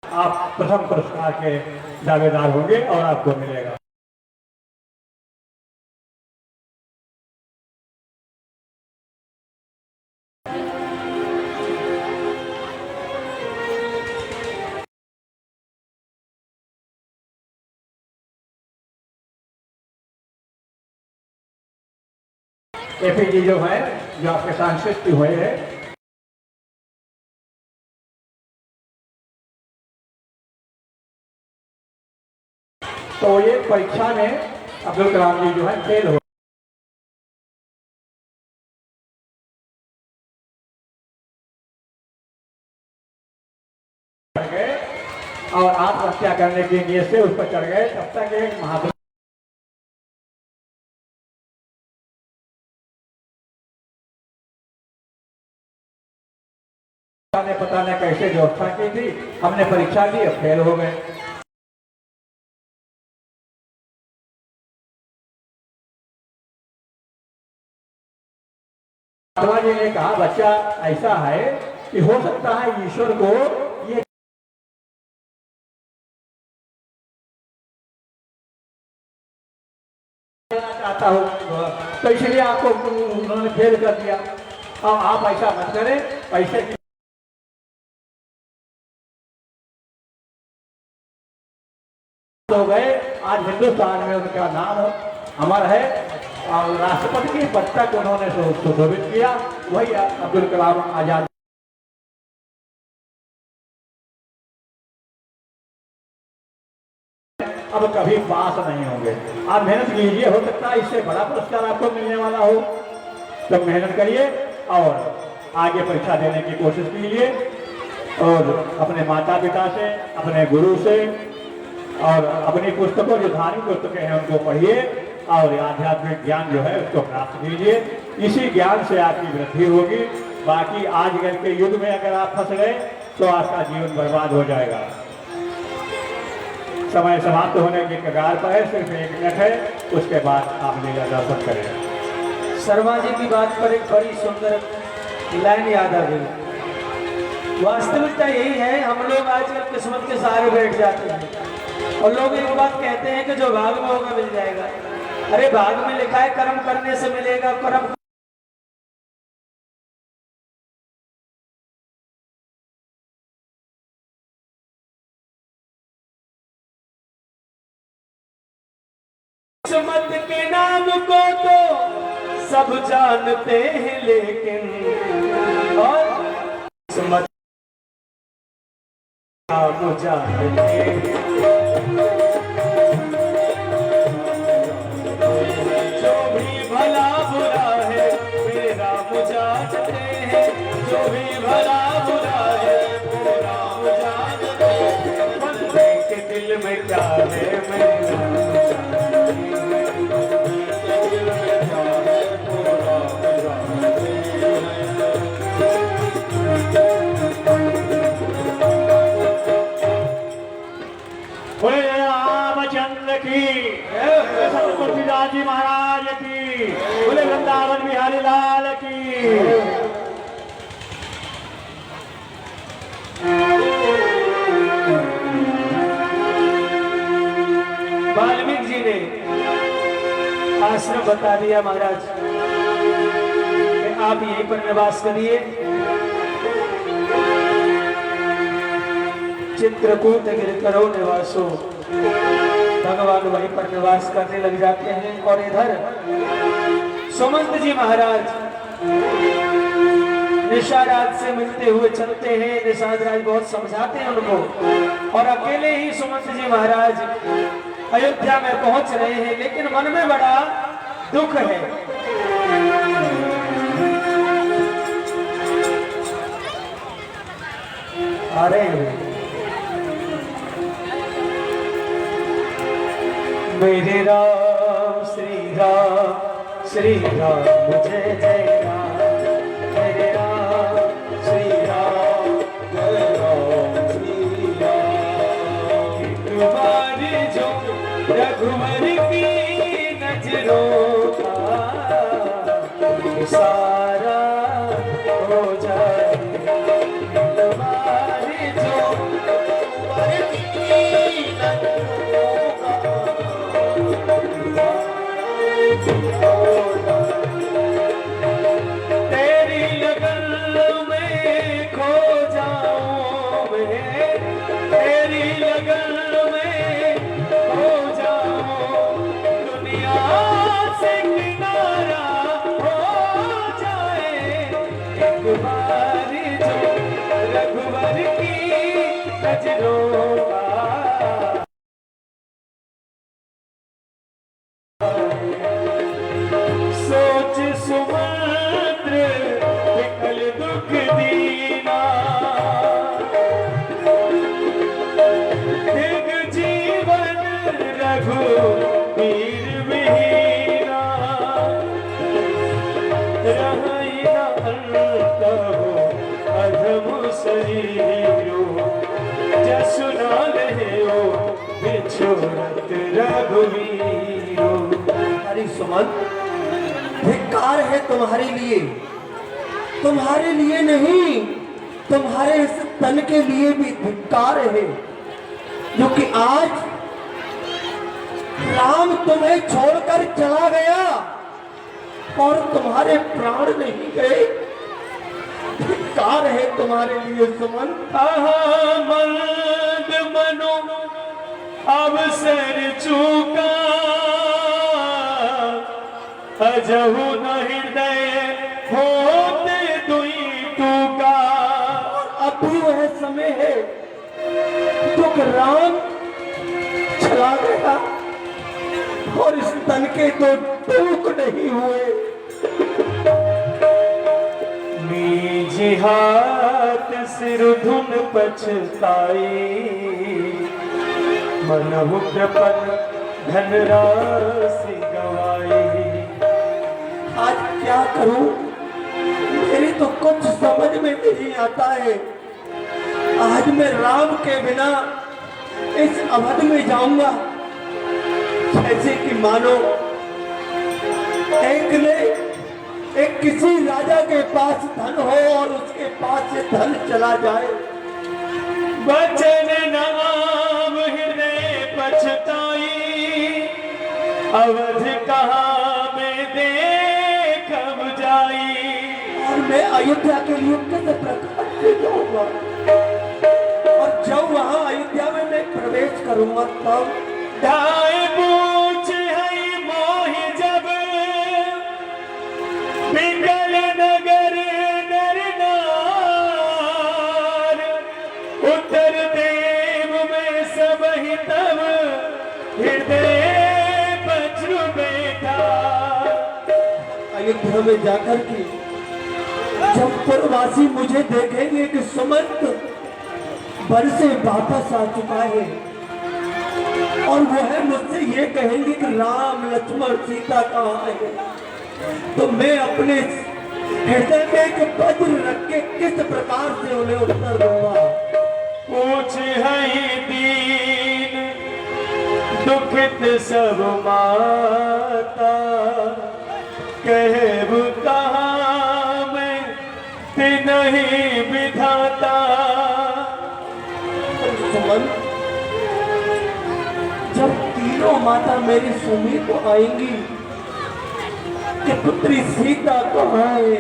आप प्रथम पुरस्कार के दावेदार होंगे और आपको मिलेगा। एपी जी जो है, जो आपके सांस्कृतिक हुए हैं, तो ये परीक्षा में अब्दुल कलाम जी जो है फेल हो गए और आत्महत्या करने की नीयत से उस पर चढ़ गए। तब तक एक महापुरुष ने पता नहीं कैसे व्यवस्था की थी, हमने परीक्षा दी, अब फेल हो गए। महात्मा जी ने कहा बच्चा ऐसा है कि हो सकता है ईश्वर को ये चाहता हो, तो इसलिए आपको उन्होंने फेल कर दिया। अब आप ऐसा मत करें, पैसे हो गए। आज हिंदुस्तान में उनका नाम अमर है और राष्ट्रपति की पद तक उन्होंने सुशोभित किया। वही अब्दुल कलाम आजाद। अब कभी पास नहीं होंगे। आप मेहनत कीजिए, हो सकता है इससे बड़ा पुरस्कार आपको मिलने वाला हो, तो मेहनत करिए और आगे परीक्षा देने की कोशिश कीजिए और अपने माता पिता से, अपने गुरु से और अपनी पुस्तकों, जो धार्मिक पुस्तकें हैं उनको पढ़िए और आध्यात्मिक ज्ञान जो है उसको प्राप्त कीजिए। इसी ज्ञान से आपकी वृद्धि होगी। बाकी आजकल के युग में अगर आप फंस गए तो आपका जीवन बर्बाद हो जाएगा। समय समाप्त होने की कगार पर है, सिर्फ 1 मिनट है, उसके बाद आप लीला दर्शन करें। शर्मा जी की बात पर एक बड़ी सुंदर लाइन याद आ गई। वास्तविकता यही है, हम लोग आजकल किस्मत के सहारे बैठ जाते हैं और लोग एक बात कहते हैं कि जो भाग में होगा मिल जाएगा। अरे भाग में लिखा है कर्म करने से मिलेगा, कर्म किस्मत के नाम को तो सब जानते हैं, लेकिन और किस्मत नाम जानते हैं। जो भी भला बुरा है मेरे राम जानते हैं, जो भी भला बुरा है मेरे राम जानते हैं। बंदे के दिल में क्या है मेरे राम रामचंद्र की, तुलसीदास जी महाराज की, बोले वृंदावन बिहारी लाल की। वाल्मीकि जी ने आश्रम बता दिया महाराज कि आप यहीं पर निवास करिए। चित्रकूट गिर करो निवासो, भगवान वहीं पर निवास करने लग जाते हैं। और इधर सुमंत जी महाराज निषाद से मिलते हुए चलते हैं। निषाद राज बहुत समझाते हैं उनको और अकेले ही सुमंत जी महाराज अयोध्या में पहुंच रहे हैं, लेकिन मन में बड़ा दुख है। अरे मेरे राम श्री राम, श्री राम जय जय राम, मेरे राम श्री राम, जय राम श्री राम। एक बार जो रघुवर की नजरों का सारा हो जाए हमारी जो तेरी लगन में खो जाऊं मैं, तेरी लगन में खो जाऊं, दुनिया से किनारा हो जाए एक बारी जो रघुवर की नजरों का सोच सुमंद्र विकल दुख दीना, दिग जीवन रघुवीर विहीना, रही न अंत हो अधम शरीरो, जसु न रहो बिछोरत रघुवीरो। हरी सुमन, धिक्कार है तुम्हारे लिए नहीं, तुम्हारे इस तन के लिए भी धिक्कार है, जो कि आज राम तुम्हें छोड़कर चला गया और तुम्हारे प्राण नहीं गए। धिक्कार है तुम्हारे लिए सुमन। मंद मनो अवसर चूका, अजहु न हृदय होते दुई टूका। अब भी वह समय है जो कि राम चला गया और इस तन के तो टूक नहीं हुए। निज हाथ सिर धुन पछताई, मनहु कृपन धनराशि गवाई। आज क्या करूं, मेरी तो कुछ समझ में नहीं आता है। आज मैं राम के बिना इस अवध में जाऊंगा, जैसे कि मानो एक किसी राजा के पास धन हो और उसके पास से धन चला जाए। बचन नाम हृदय पछताई, अवध कहाँ में देखब जाई। और मैं अयोध्या के लिए किस प्रकार से जाऊंगा, और जब वहां अयोध्या में मैं प्रवेश करूंगा तब दाए पूछ है मोहि जब, पिंगल नगर नर नार, उत्तर देव में सब ही तब हृदय बज्र बैठा। अयोध्या में जाकर के जब पुरवासी मुझे देखेंगे कि सुमंत वन से वापस आ चुका है, और वह मुझसे ये कहेंगे कि राम लक्ष्मण सीता कहाँ है, तो मैं अपने हृदय में एक वज्र रख के किस प्रकार से उन्हें उत्तर दूंगा। पूछ है दीन दुखित सब माता, कहब कहाँ मैं नहीं विधाता। सुमन, जब तीनों माता मेरी समीप आएंगी कि पुत्री सीता कहाँ है,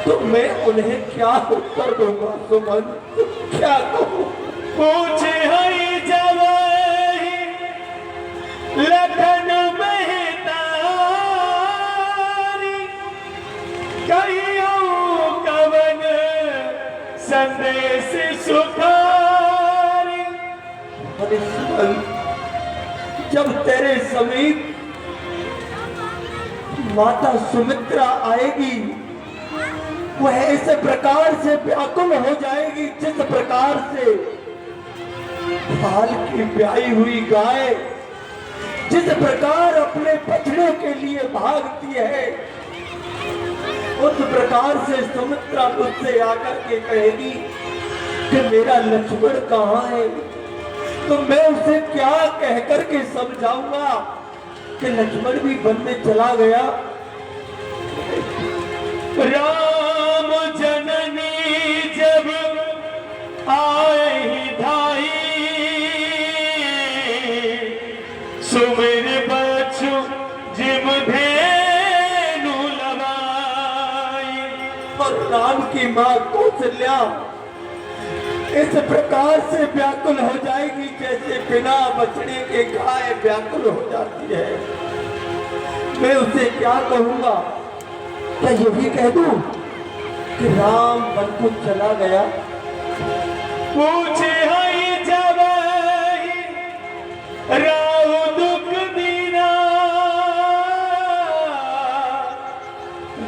तो मैं उन्हें क्या उत्तर दूंगा सुमन, क्या कहूँ। पूछे है जब लखन मेहता, कहियो कवन संदेश सुखारी। अरे सुमन, जब तेरे समीप माता सुमित्रा आएगी, वह इस प्रकार से व्याकुल हो जाएगी जिस प्रकार से हाल की ब्याई हुई गाय जिस प्रकार अपने बछड़े के लिए भागती है, उस प्रकार से सुमित्रा मुझसे आकर के कहेगी कि मेरा लक्ष्मण कहाँ है। तो मैं उसे क्या कहकर के समझाऊंगा कि लक्ष्मण भी वन में चला गया। राम जननी जब आए ही धाई, सुमिर बच्चु जिम धेनु लवाई। और राम की माँ कौशल्या इस प्रकार से व्याकुल हो जाएगी जैसे बिना बछड़े के गाय व्याकुल हो जाती है। मैं उसे क्या कहूंगा? क्या यही कह दूं कि राम वन को चला गया? पूछे हई जब राव दुख दीना,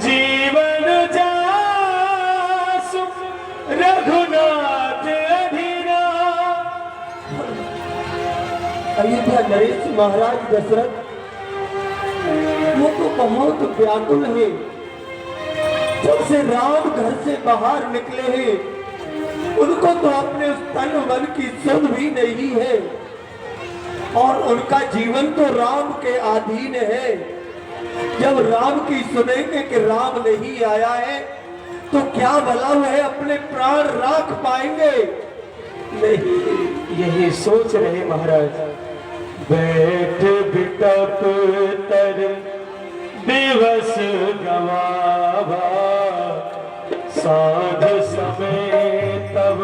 जीवन जासु रघुनाथ अधीना। अयोध्या नरेश महाराज दशरथ वो तो बहुत व्याकुल है। जब से राम घर से बाहर निकले हैं उनको तो अपने उस तन मन की सुध भी नहीं है और उनका जीवन तो राम के अधीन है। जब राम की सुनेंगे कि राम नहीं आया है तो क्या भला है अपने प्राण राख पाएंगे? नहीं। यही सोच रहे महाराज। बैठ बिटप तर दिवस गवावा, साध समय तब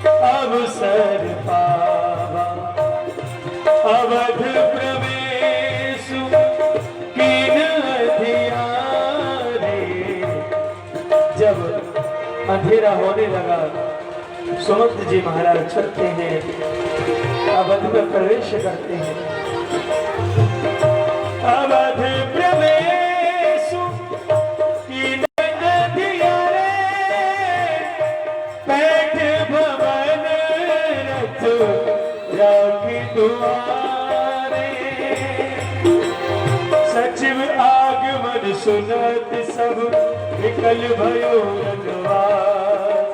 अवसर पावा। अवध प्रवेश किन अधियारे। जब अंधेरा होने लगा सुमंत जी महाराज चलते हैं, अवध में प्रवेश करते हैं। अवध प्रवेश किन अधियारे, बैठ भवन रथ राखी दुआरे। सचिव आगमन सुनत सब विकल भयो रघुवास।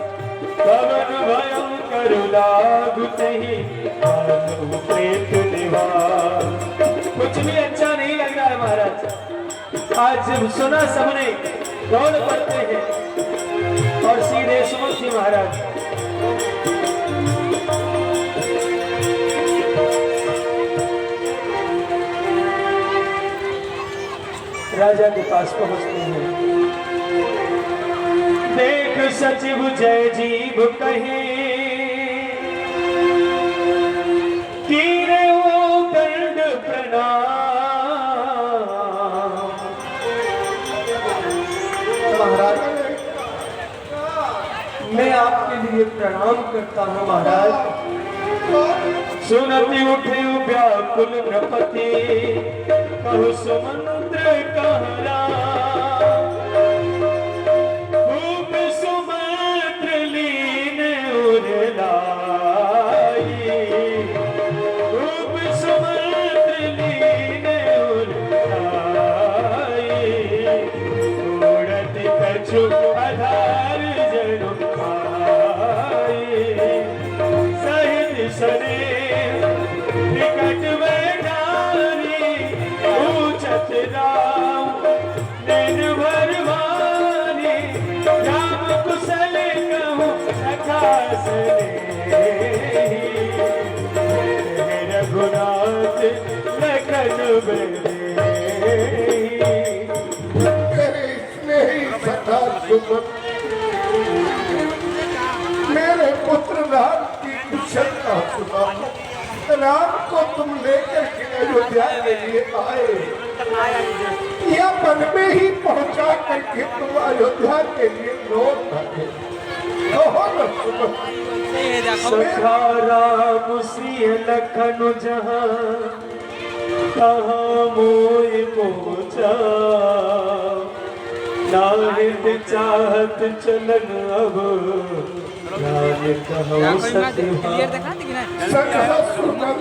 पवन भयं करुलागु तहि मानव प्रेत निवास। कुछ भी अच्छा नहीं लग रहा है महाराज। आज जब सुना सबने दौड़ पड़ते हैं और सीधे सुमंत जी महाराज राजा के पास पहुंचते हैं। देख सचिव जय जीव कहे, कीरे वो दंड प्रणाम। महाराज मैं आपके लिए प्रणाम करता हूँ महाराज। सुनति उठे व्याकुल नृपति, कहु सुमंत्र कहरा। खूब सुमंत्र लीन उरलाई, खूब सुमंत्र लीन उरलाई। उड़त कछु आधार जनु आई, सहित सने निकट बैठानी। पूछत राम दिन भर वानी, राम कुशल कहूँ सखा स्नेही। रघुनाथ लखन बरेही। मेरे स्नेही सखा सुमन, मेरे पुत्र राम की कुशलता सुना। राम को तुम लेकर के अयोध्या के लिए आए या वन में ही पहुंचा करके तुम अयोध्या के लिए लौट आए। सखा राम सिय लखन जहाँ, कहाँ मोय पहुँचा। नाहित चाहत चलन अब, जाने कहूँ सत्य। सखा सुमन,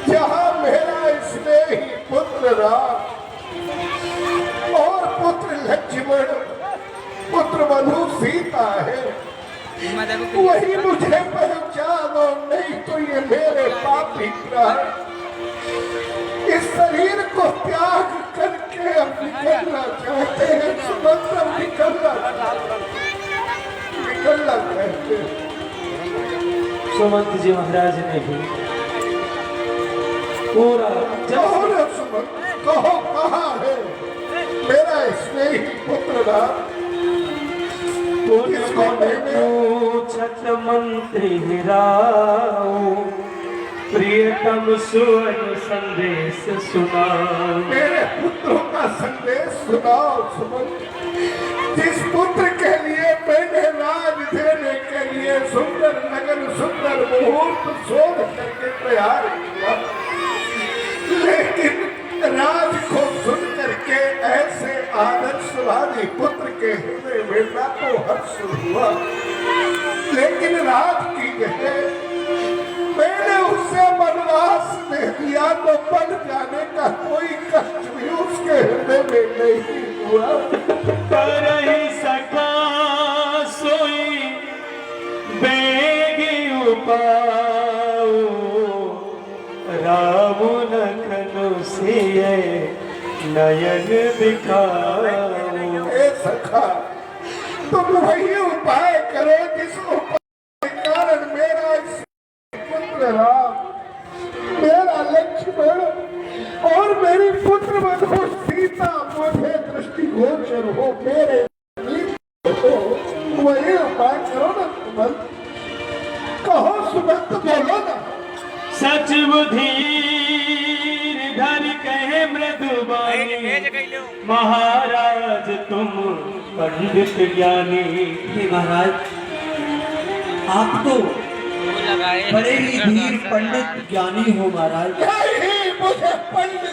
जहाँ मेरा स्नेही पुत्र राम और पुत्र लक्ष्मण, पुत्र मधु सीता है, वही मुझे पहचानो, नहीं तो ये मेरे पापी प्राण इस शरीर को त्याग करके अपनी निकलना चाहते हैं सुमंत, हम निकलना चाहते हैं। सुमंत जी महाराज ने भी पूरा कहो ना सुमंत, कहो कहाँ है मेरा स्नेही पुत्र राम? पूछत मंत्री राव, प्रियतम सुवन संदेश सुनाओ। मेरे पुत्रों का संदेश सुनाओ सुमंत। जिस पुत्र के लिए मैंने राज देने के लिए सुंदर नगर सुंदर मुहूर्त शोध करके तैयार किया, लेकिन राज को सुन करके ऐसे आदर्शवादी पुत्र के हृदय में ना तो हर्ष हुआ, लेकिन राज की जगह मैंने उसे वनवास दे दिया तो बन जाने का कोई कष्ट भी उसके हृदय में नहीं हुआ। कर ही सका सोई बेगी उपाओ, राम लखन सिए नयन दिखाओ। ए सखा, तुम वही उपाय करो जिस उपाय के कारण मेरा पुत्र राम, मेरा लक्ष्मण और मेरी पुत्र वधू सीता मुझे दृष्टिगोचर हो, मेरे हो, वही उपाय करो ना सुमंत। कहो सुमंत, बोलो ना। सच बुधीर धर कहे मृदुबानी, महाराज तुम पंडित ज्ञानी। हे महाराज, आप तो बड़े ही धीर पंडित ज्ञानी हो महाराज। नहीं, मुझे पंडित